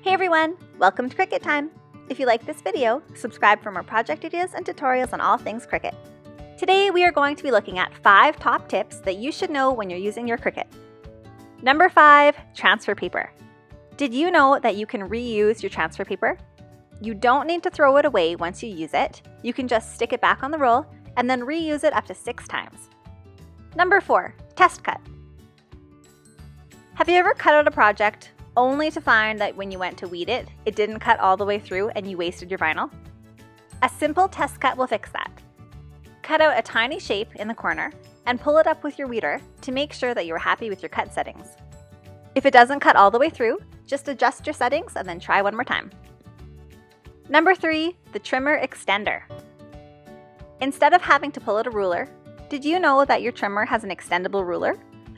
Hey everyone, welcome to Cricut Time. If you like this video, subscribe for more project ideas and tutorials on all things Cricut. Today we are going to be looking at 5 top tips that you should know when you're using your Cricut. Number 5, transfer paper. Did you know that you can reuse your transfer paper? You don't need to throw it away once you use it. You can just stick it back on the roll and then reuse it up to 6 times. Number 4, test cut. Have you ever cut out a project only to find that when you went to weed it, it didn't cut all the way through and you wasted your vinyl? A simple test cut will fix that. Cut out a tiny shape in the corner and pull it up with your weeder to make sure that you're happy with your cut settings. If it doesn't cut all the way through, just adjust your settings and then try one more time. Number 3, the trimmer extender. Instead of having to pull out a ruler, did you know that your trimmer has an extendable ruler?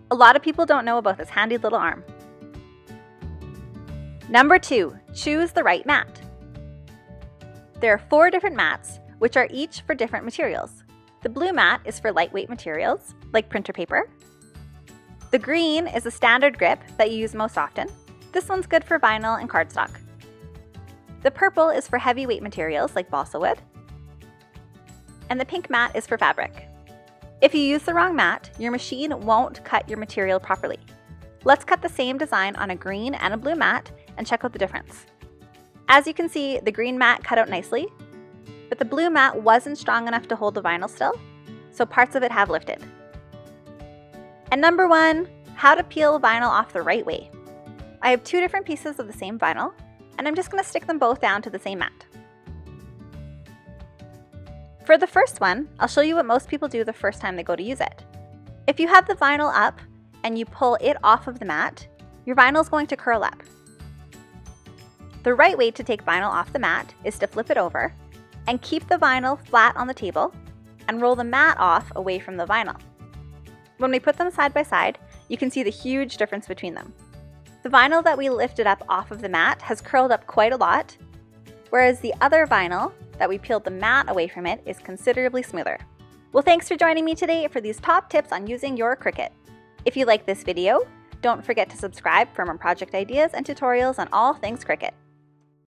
A lot of people don't know about this handy little arm. Number 2, choose the right mat. There are 4 different mats, which are each for different materials. The blue mat is for lightweight materials, like printer paper. The green is a standard grip that you use most often. This one's good for vinyl and cardstock. The purple is for heavyweight materials, like balsa wood. And the pink mat is for fabric. If you use the wrong mat, your machine won't cut your material properly. Let's cut the same design on a green and a blue mat and check out the difference. As you can see, the green mat cut out nicely, but the blue mat wasn't strong enough to hold the vinyl still, so parts of it have lifted. And number 1, how to peel vinyl off the right way. I have 2 different pieces of the same vinyl, and I'm just going to stick them both down to the same mat. For the first one, I'll show you what most people do the first time they go to use it. If you have the vinyl up and you pull it off of the mat, your vinyl is going to curl up. The right way to take vinyl off the mat is to flip it over and keep the vinyl flat on the table and roll the mat off away from the vinyl. When we put them side by side, you can see the huge difference between them. The vinyl that we lifted up off of the mat has curled up quite a lot, whereas the other vinyl that we peeled the mat away from it is considerably smoother. Well, thanks for joining me today for these top tips on using your Cricut. If you like this video, don't forget to subscribe for more project ideas and tutorials on all things Cricut.